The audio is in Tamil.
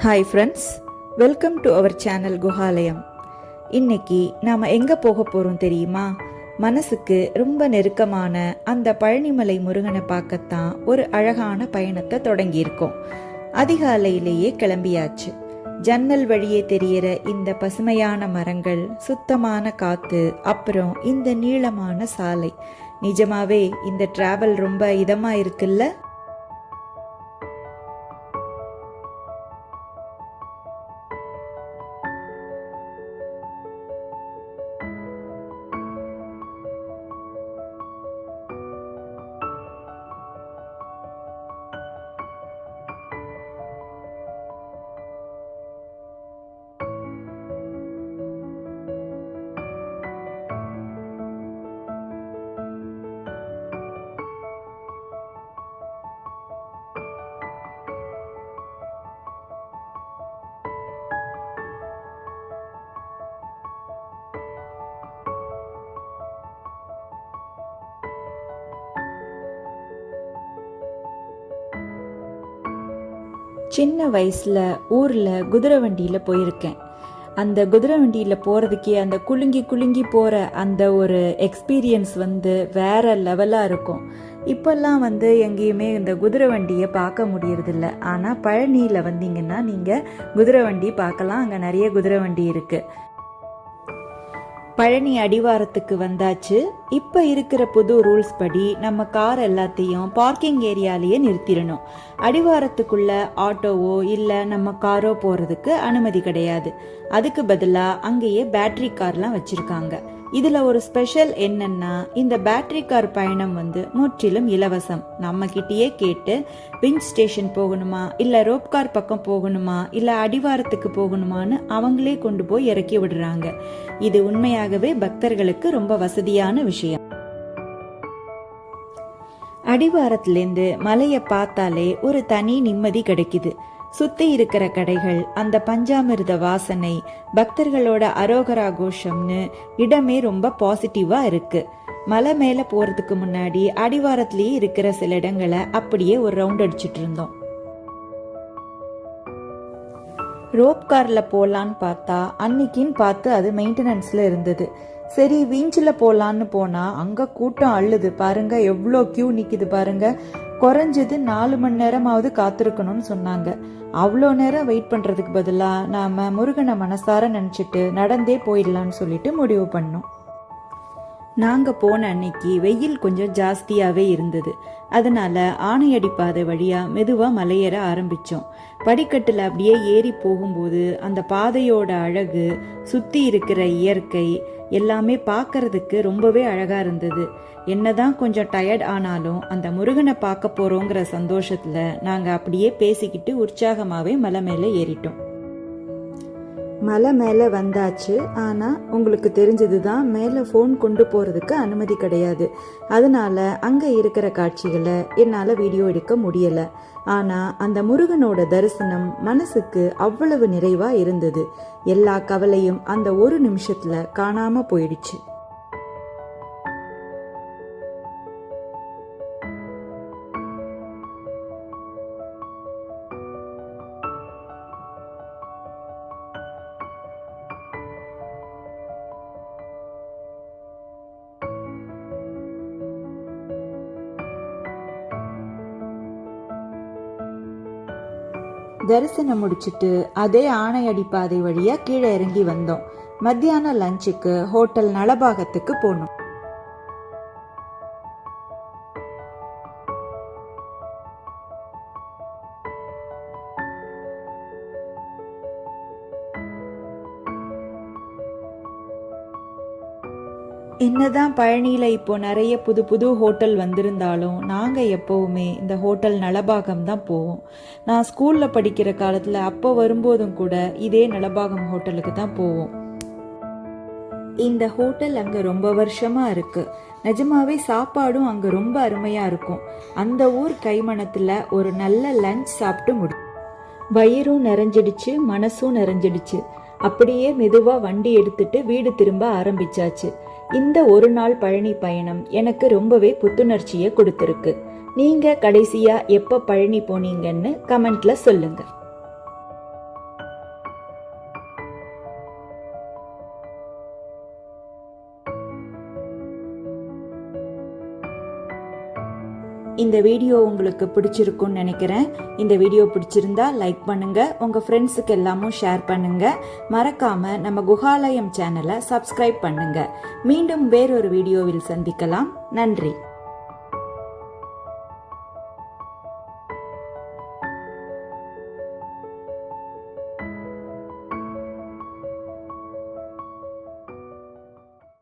Hi friends, welcome to our channel Guhalayam. இன்னைக்கு நாம் எங்கே போக போகிறோம் தெரியுமா? மனசுக்கு ரொம்ப நெருக்கமான அந்த பழனிமலை முருகனை பார்க்கத்தான் ஒரு அழகான பயணத்தை தொடங்கியிருக்கோம். அதிகாலையிலேயே கிளம்பியாச்சு. ஜன்னல் வழியே தெரிகிற இந்த பசுமையான மரங்கள், சுத்தமான காற்று, அப்புறம் இந்த நீளமான சாலை, நிஜமாவே இந்த டிராவல் ரொம்ப இதமாக இருக்குல்ல? சின்ன வயசில் ஊரில் குதிரை வண்டியில் போயிருக்கேன். அந்த குதிரை வண்டியில் போகிறதுக்கே அந்த குலுங்கி போகிற அந்த ஒரு எக்ஸ்பீரியன்ஸ் வேற லெவலாக இருக்கும். இப்போல்லாம் எங்கேயுமே இந்த குதிரை வண்டியை பார்க்க முடியறதில்ல. ஆனால் பழனியில் வந்தீங்கன்னா நீங்கள் குதிரை வண்டி பார்க்கலாம். அங்கே நிறைய குதிரை வண்டி இருக்குது. பழனி அடிவாரத்துக்கு வந்தாச்சு. இப்போ இருக்கிற புது ரூல்ஸ் படி நம்ம கார் எல்லாத்தையும் பார்க்கிங் ஏரியாலேயே நிறுத்திடணும். அடிவாரத்துக்குள்ள ஆட்டோவோ இல்லை நம்ம காரோ போகிறதுக்கு அனுமதி கிடையாது. அதுக்கு பதிலாக அங்கேயே பேட்டரி கார்லாம் வச்சுருக்காங்க. இதில் ஒரு ஸ்பெஷல் என்னன்னா, இந்த பேட்டரி கார் பயணம் முற்றிலும் இலவசம். நம்ம கிட்டேயே கேட்டு விஞ்ச் ஸ்டேஷன் போகணுமா, இல்லை ரோப் கார் பக்கம் போகணுமா, இல்லை அடிவாரத்துக்கு போகணுமான்னு அவங்களே கொண்டு போய் இறக்கி விடுறாங்க. இது உண்மையாகவே பக்தர்களுக்கு ரொம்ப வசதியான விஷயம். அடிவாரத்திலேருந்து மலையை பார்த்தாலே ஒரு தனி நிம்மதி கிடைக்குது. சுத்தி இருக்கிற கடைகள், அந்த பஞ்சாமிர்த வாசனை, பக்தர்களோட அரோகரா கோஷம்னு இடமே ரொம்ப பாசிட்டிவா இருக்கு. மலை மேல போறதுக்கு முன்னாடி அடிவாரத்திலேயே இருக்கிற சில இடங்களை அப்படியே ஒரு ரவுண்ட் அடிச்சுட்டு இருந்தோம். ரோப் கார்ல போலான்னு பார்த்தா அன்னைக்குன்னு பார்த்து அது மெயின்டெனன்ஸ்ல இருந்தது. சரி, வீஞ்சில் போலான்னு போனா அங்க கூட்டம் அள்ளுது பாருங்க, எவ்வளோ கியூ நிக்குது பாருங்க. குறைஞ்சது 4 மணி நேரமாவது காத்திருக்கணும்னு சொன்னாங்க. அவ்வளோ நேரம் வெயிட் பண்றதுக்கு பதிலாக நாம முருகனை மனசார நினைச்சிட்டு நடந்தே போயிடலான்னு சொல்லிட்டு முடிவு பண்ணோம். நாங்க போன அன்னைக்கு வெயில் கொஞ்சம் ஜாஸ்தியாவே இருந்தது. அதனால ஆணையடி பாதை வழியா மெதுவா மலையேற ஆரம்பிச்சோம். படிக்கட்டுல அப்படியே ஏறி போகும்போது அந்த பாதையோட அழகு, சுத்தி இருக்கிற இயற்கை எல்லாமே பார்க்கறதுக்கு ரொம்பவே அழகா இருந்தது. என்னதான் கொஞ்சம் டயர்ட் ஆனாலும் அந்த முருகனை பார்க்க போறோங்கிற சந்தோஷத்துல நாங்க அப்படியே பேசிக்கிட்டு உற்சாகமாவே மலை மேல ஏறிட்டோம். மலை மேலே வந்தாச்சு. ஆனால் உங்களுக்கு தெரிஞ்சதுதான், மேலே ஃபோன் கொண்டு போகிறதுக்கு அனுமதி கிடையாது. அதனால அங்கே இருக்கிற காட்சிகளை என்னால் வீடியோ எடுக்க முடியலை. ஆனால் அந்த முருகனோட தரிசனம் மனசுக்கு அவ்வளவு நிறைவாக இருந்தது. எல்லா கவலையும் அந்த ஒரு நிமிஷத்தில் காணாமல் போயிடுச்சு. தரிசனம் முடிச்சுட்டு அதே ஆணையடி பாதை வழியா கீழே இறங்கி வந்தோம். மத்தியான லஞ்சுக்கு ஹோட்டல் நலபாகத்துக்கு போனோம். என்னதான் பழனியில இப்போ நிறைய புது புது ஹோட்டல் வந்திருந்தாலும் நாங்க எப்பவுமே இந்த ஹோட்டல் நலபாகம் தான் போவோம். நான் ஸ்கூல்ல படிக்கிற காலத்துல அப்போ வரும்போதும் கூட இதே நலபாகம் ஹோட்டலுக்கு தான் போவோம். இந்த ஹோட்டல் அங்க ரொம்ப வருஷமா இருக்கு. நிஜமாவே சாப்பாடும் அங்க ரொம்ப அருமையா இருக்கும். அந்த ஊர் கைமணத்துல ஒரு நல்ல லஞ்ச் சாப்பிட்டு வயிறும் நிறைஞ்சிடுச்சு, மனசும் நிறைஞ்சிடுச்சு. அப்படியே மெதுவா வண்டி எடுத்துட்டு வீடு திரும்ப ஆரம்பிச்சாச்சு. இந்த ஒரு நாள் பழனி பயணம் எனக்கு ரொம்பவே புத்துணர்ச்சியை கொடுத்துருக்கு. நீங்க கடைசியா எப்ப பழனி போனீங்கன்னு கமெண்ட்ல சொல்லுங்க. இந்த வீடியோ உங்களுக்கு பிடிச்சிருக்கும்னு நினைக்கிறேன். இந்த வீடியோ பிடிச்சிருந்தா லைக் பண்ணுங்க, உங்க ஃப்ரெண்ட்ஸுக்கு எல்லாமும் ஷேர் பண்ணுங்க. மறக்காம நம்ம குஹாலயம் சேனலை சப்ஸ்கிரைப் பண்ணுங்க. மீண்டும் வேறொரு வீடியோவில் சந்திக்கலாம். நன்றி.